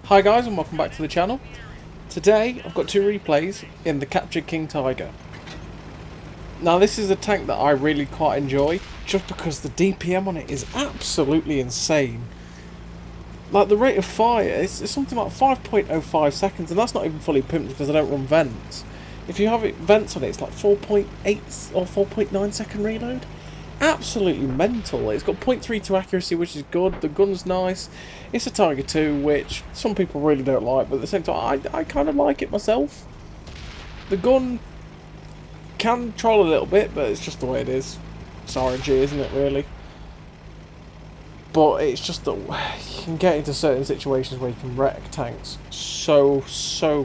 Hi guys and welcome back to the channel. Today I've got two replays in the Captured King Tiger. Now this is a tank that I really quite enjoy just because the DPM on it is absolutely insane. Like the rate of fire is something like 5.05 seconds, and that's not even fully pimped because I don't run vents. If you have vents on it, it's like 4.8 or 4.9 second reload. Absolutely mental. It's got 0.32 accuracy, which is good. The gun's nice. It's a Tiger 2, which some people really don't like, but at the same time, I kind of like it myself. The gun can troll a little bit, but it's just the way it is. It's RNG, isn't it, really? But it's just that you can get into certain situations where you can wreck tanks so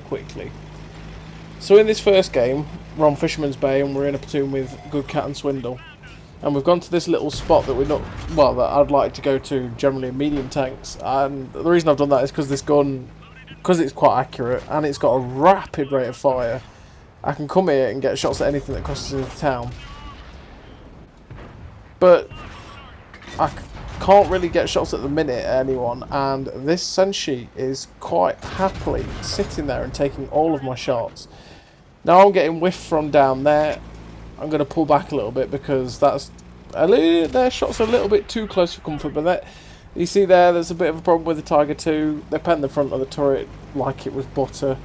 quickly. So in this first game, we're on Fisherman's Bay and we're in a platoon with Good Cat and Swindle. And we've gone to this little spot that that I'd like to go to generally in medium tanks. And the reason I've done that is because this gun, because it's quite accurate and it's got a rapid rate of fire, I can come here and get shots at anything that crosses into town. But I can't really get shots at the minute at anyone, and this Senshi is quite happily sitting there and taking all of my shots. Now I'm getting whiffed from down there. I'm going to pull back a little bit because their shots are a little bit too close for comfort. But you see there's a bit of a problem with the Tiger 2. They penned the front of the turret like it was butter.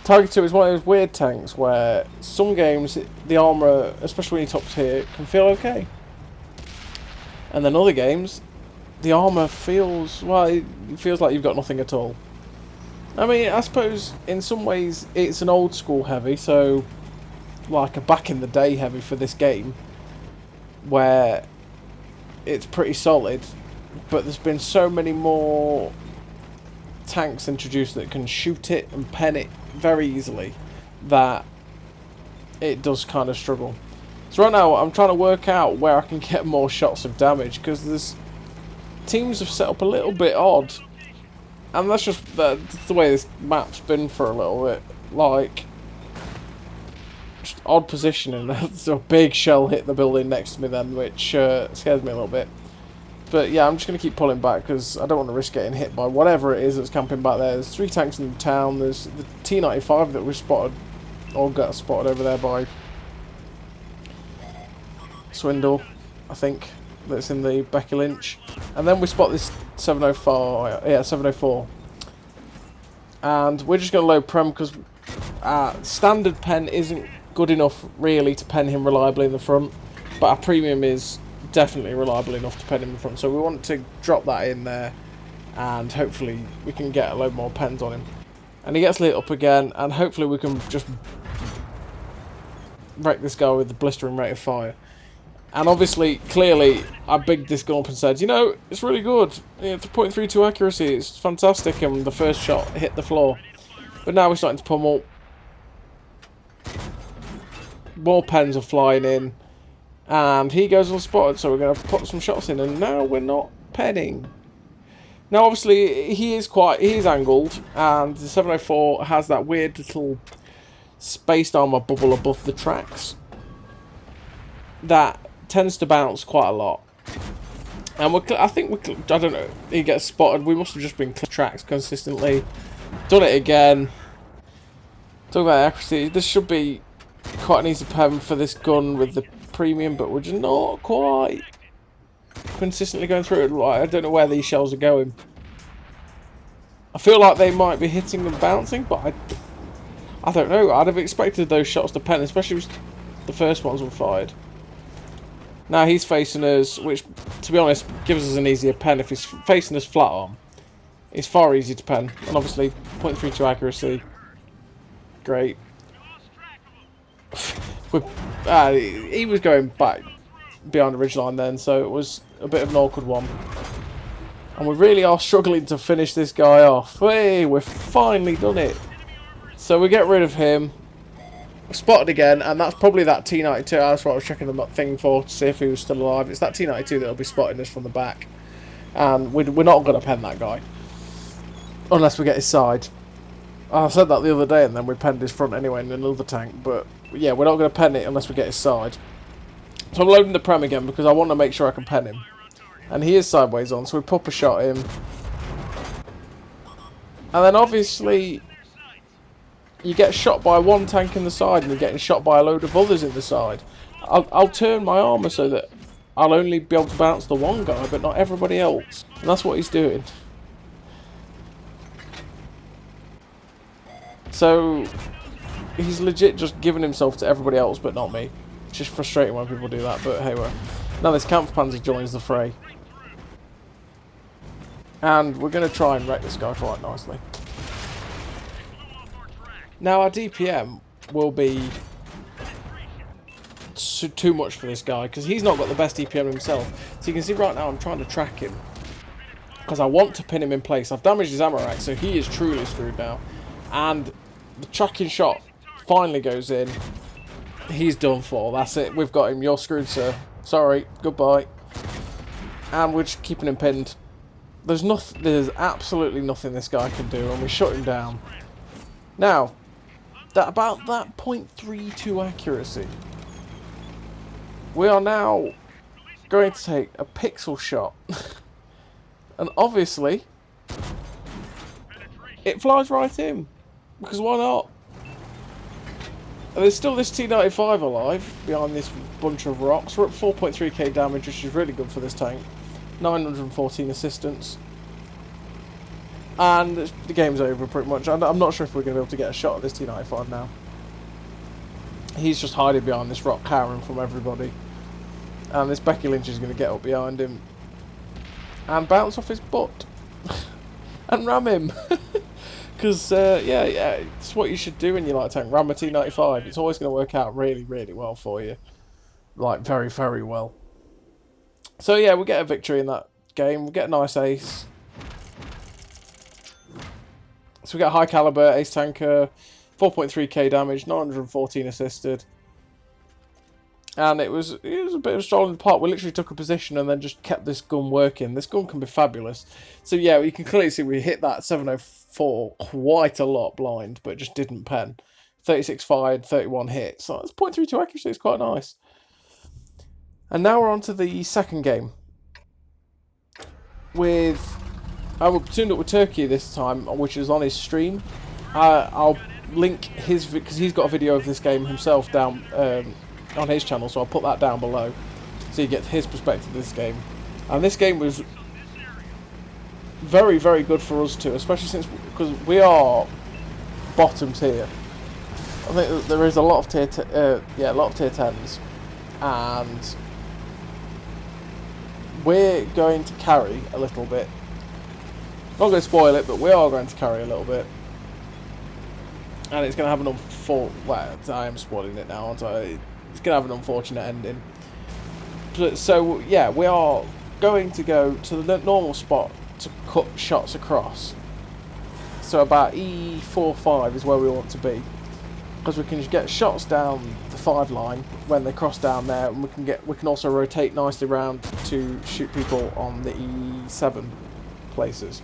Tiger 2 is one of those weird tanks where some games the armour, especially when you're top tier, can feel okay. And then other games, the armour feels like you've got nothing at all. I mean, I suppose in some ways it's an old school heavy, so like a back in the day heavy for this game, where it's pretty solid, but there's been so many more tanks introduced that can shoot it and pen it very easily that it does kind of struggle. So right now I'm trying to work out where I can get more shots of damage, because there's teams have set up a little bit odd, and that's just the way this map's been for a little bit. Like, just odd positioning. There's a big shell hit the building next to me then, which scares me a little bit. But yeah, I'm just going to keep pulling back because I don't want to risk getting hit by whatever it is that's camping back there. There's 3 tanks in the town. There's the T-95 that was spotted, or got spotted over there by Swindle, I think, that's in the Becky Lynch. And then we spot this 704. And we're just going to load Prem because standard pen isn't good enough really to pen him reliably in the front, but our premium is definitely reliable enough to pen him in the front. So we want to drop that in there, and hopefully we can get a load more pens on him. And he gets lit up again, and hopefully we can just wreck this guy with the blistering rate of fire. And obviously, clearly, I bigged this gun up and said, you know, it's really good. It's a 0.32 accuracy, it's fantastic, and the first shot hit the floor. But now we're starting to pummel. More pens are flying in, and he goes unspotted, so we're going to put some shots in, and now we're not penning. Now, obviously, he is angled, and the 704 has that weird little spaced armor bubble above the tracks that tends to bounce quite a lot. And I don't know, he gets spotted. We must have just been clear tracks consistently. Done it again. Talking about accuracy, this should be quite an easy pen for this gun with the premium, but we're just not quite consistently going through it. I don't know where these shells are going. I feel like they might be hitting and bouncing, but I don't know. I'd have expected those shots to pen, especially if the first ones were fired. Now he's facing us, which, to be honest, gives us an easier pen. If he's facing us flat arm, it's far easier to pen. And obviously, 0.32 accuracy. Great. He was going back behind the ridgeline then, so it was a bit of an awkward one. And we really are struggling to finish this guy off. Hey, we've finally done it. So we get rid of him. Spotted again, and that's probably that T-92. That's what I was checking the thing for, to see if he was still alive. It's that T-92 that'll be spotting us from the back. And we're not going to pen that guy. Unless we get his side. I said that the other day, and then we penned his front anyway in another tank. But yeah, we're not going to pen it unless we get his side. So I'm loading the Prem again because I want to make sure I can pen him. And he is sideways on, so we pop a shot at him. And then obviously you get shot by one tank in the side and you're getting shot by a load of others in the side. I'll turn my armour so that I'll only be able to bounce the one guy, but not everybody else. And that's what he's doing. So he's legit just giving himself to everybody else, but not me. It's just frustrating when people do that, but hey well. Now this Kampfpanzer joins the fray. And we're going to try and wreck this guy quite nicely. Now our DPM will be too much for this guy, because he's not got the best DPM himself. So you can see right now I'm trying to track him, because I want to pin him in place. I've damaged his ammo rack, so he is truly screwed now. And the tracking shot finally goes in. He's done for. That's it. We've got him. You're screwed, sir. Sorry. Goodbye. And we're just keeping him pinned. There's absolutely nothing this guy can do, and we shut him down. Now, about that .32 accuracy, we are now going to take a pixel shot. And obviously, it flies right in. Because why not? And there's still this T95 alive behind this bunch of rocks. We're at 4.3k damage, which is really good for this tank. 914 assistance. And the game's over pretty much. I'm not sure if we're going to be able to get a shot at this T95 now. He's just hiding behind this rock, cowering from everybody. And this Becky Lynch is going to get up behind him and bounce off his butt and ram him. Because, yeah, it's what you should do in your light tank. Ram a T95. It's always going to work out really, really well for you. Like, very, very well. So, yeah, we get a victory in that game. We get a nice ace. So we get a high caliber ace tanker, 4.3k damage, 914 assisted. And it was a bit of a stroll in the park. We literally took a position and then just kept this gun working. This gun can be fabulous. So yeah, you can clearly see we hit that 704 quite a lot blind, but just didn't pen. 36 fired, 31 hit. So that's 0.32 accuracy. It's quite nice. And now we're on to the second game. I teamed up with Turkey this time, which is on his stream. I'll link his, because he's got a video of this game himself down on his channel, so I'll put that down below so you get his perspective of this game. And this game was very, very good for us too, especially since, because we are bottom tier. I think that there is a lot of tier 10s, and we're going to carry a little bit. Not going to spoil it, but we are going to carry a little bit. And it's going to have an well, I am spoiling it now, aren't I? It's going to have an unfortunate ending. So, yeah, we are going to go to the normal spot to cut shots across. So about E45 is where we want to be. Because we can just get shots down the 5 line when they cross down there, and we can also rotate nicely around to shoot people on the E7 places.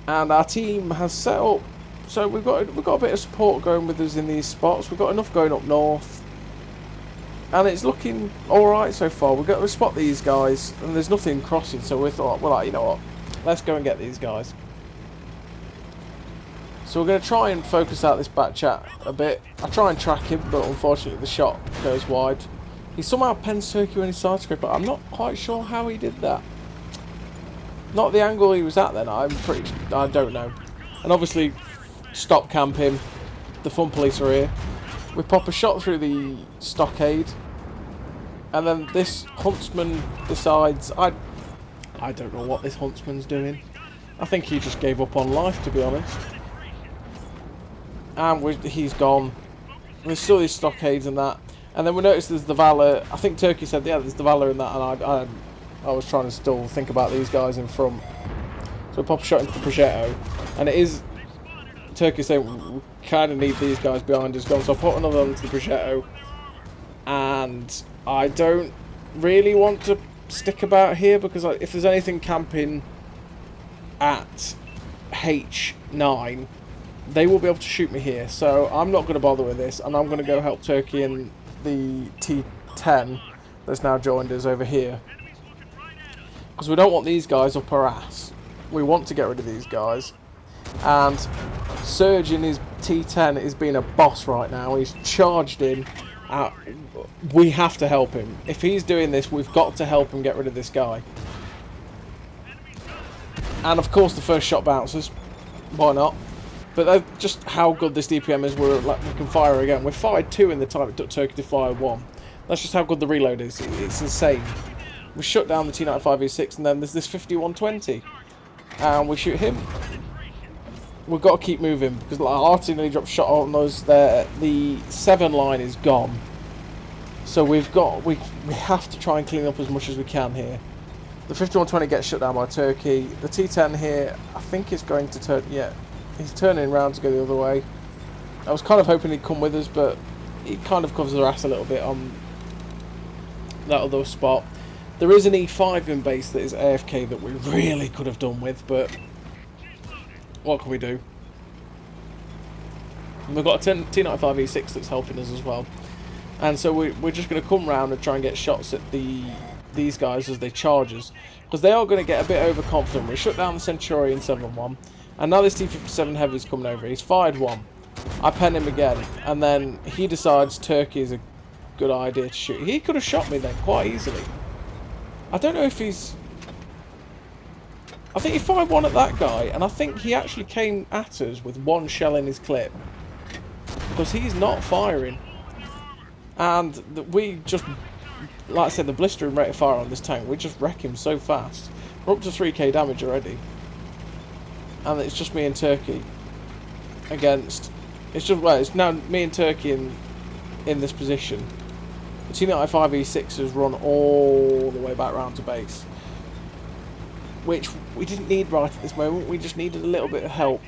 And our team has set up, so we've got a bit of support going with us in these spots. We've got enough going up north, and it's looking all right so far. We've got to spot these guys, and there's nothing crossing. So we thought, well, you know what? Let's go and get these guys. So we're going to try and focus out this back chat a bit. I try and track him, but unfortunately the shot goes wide. He somehow pens Turkey when he side script, but I'm not quite sure how he did that. Not the angle he was at then, I don't know. And obviously, stop camp him. The fun police are here. We pop a shot through the stockade. And then this huntsman decides, I don't know what this huntsman's doing. I think he just gave up on life, to be honest. And he's gone. There's still these stockades and that. And then we notice there's the Valor. I think Turkey said, yeah, there's the Valor in that, and I was trying to still think about these guys in front. So we pop a shot into the Progetto, and it is Turkey saying we kind of need these guys behind us gone. So I put another onto the Progetto, and I don't really want to stick about here, because if there's anything camping at H9, they will be able to shoot me here. So I'm not going to bother with this, and I'm going to go help Turkey in the T10 that's now joined us over here. Because we don't want these guys up our ass. We want to get rid of these guys. And Surge in his T10 is being a boss right now. He's charged in. We have to help him. If he's doing this, we've got to help him get rid of this guy. And of course the first shot bounces. Why not? But that's just how good this DPM is. We can fire again. We fired 2 in the time it took Turkey to fire 1. That's just how good the reload is. It's insane. We shut down the T95E6 and then there's this 5120. And we shoot him. We've got to keep moving because like, artillery dropped shot on us there. The 7 line is gone. So we have to try and clean up as much as we can here. The 5120 gets shut down by Turkey. The T10 here, I think is going to turn. Yeah, he's turning around to go the other way. I was kind of hoping he'd come with us, but he kind of covers our ass a little bit on that other spot. There is an E5 in base that is AFK that we really could have done with, but what can we do? And we've got a T95E6 that's helping us as well. And so we're just going to come round and try and get shots at these guys as they charge us. Because they are going to get a bit overconfident. We shut down the Centurion 7-1. And now this T57 Heavy's coming over. He's fired 1. I pen him again. And then he decides Turkey is a good idea to shoot. He could have shot me then quite easily. I don't know if he's... I think he fired 1 at that guy. And I think he actually came at us with 1 shell in his clip. Because he's not firing. And we just, like I said, the blistering rate of fire on this tank, we just wreck him so fast. We're up to 3k damage already. And it's just me and Turkey against... It's just, well, it's now me and Turkey in this position. The T95E6 has run all the way back round to base. Which we didn't need right at this moment, we just needed a little bit of help.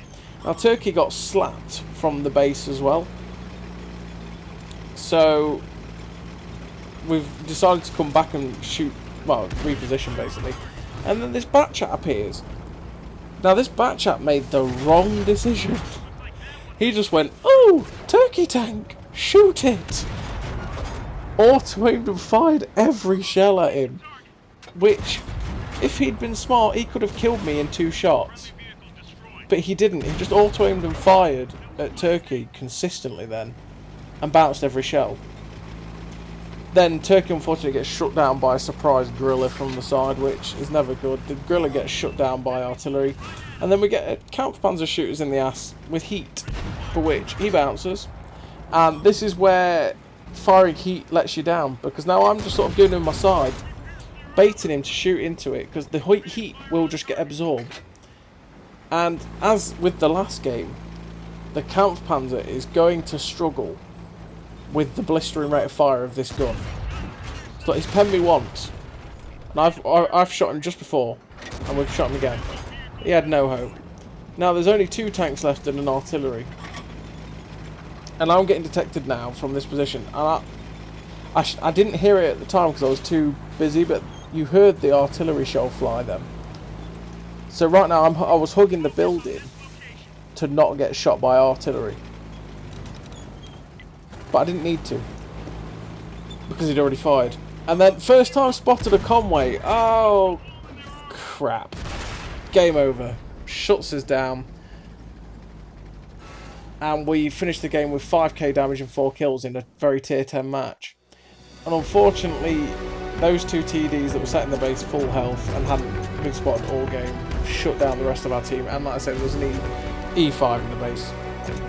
Now Turkey got slapped from the base as well. So we've decided to come back and shoot, well, reposition basically. And then this Batchat appears. Now this Batchat made the wrong decision. He just went, oh, Turkey tank, shoot it. Auto-aimed and fired every shell at him. Which, if he'd been smart, he could have killed me in 2 shots. But he didn't, he just auto-aimed and fired at Turkey consistently then. And bounced every shell. Then Turkey unfortunately gets shut down by a surprise Guerrilla from the side, which is never good. The Guerrilla gets shut down by artillery. And then we get Kampfpanzer shooters in the ass with heat, for which he bounces. And this is where firing heat lets you down, because now I'm just sort of going on my side, baiting him to shoot into it, because the heat will just get absorbed. And as with the last game, the Kampfpanzer is going to struggle with the blistering rate of fire of this gun. So he's penned me once, and I've shot him just before, and we've shot him again. He had no hope. Now there's only 2 tanks left and an artillery, and I'm getting detected now from this position. And I didn't hear it at the time because I was too busy, but you heard the artillery shell fly then. So right now I was hugging the building to not get shot by artillery. But I didn't need to, because he'd already fired. And then first time spotted a Conway. Oh crap. Game over. Shuts us down. And we finished the game with 5k damage and 4 kills in a very tier 10 match. And unfortunately, those 2 TDs that were sat in the base full health and hadn't been spotted all game shut down the rest of our team. And like I said, there was an E5 in the base,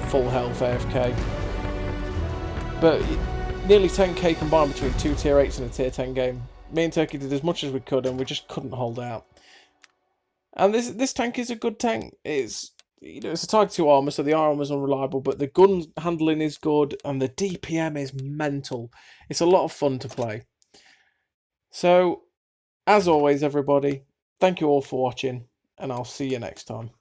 full health AFK. But nearly 10k combined between 2 tier 8s and a tier 10 game. Me and Turkey did as much as we could, and we just couldn't hold out. And this tank is a good tank. It's, you know, it's a Tiger 2 armor, so the armor is unreliable, but the gun handling is good, and the DPM is mental. It's a lot of fun to play. So, as always, everybody, thank you all for watching, and I'll see you next time.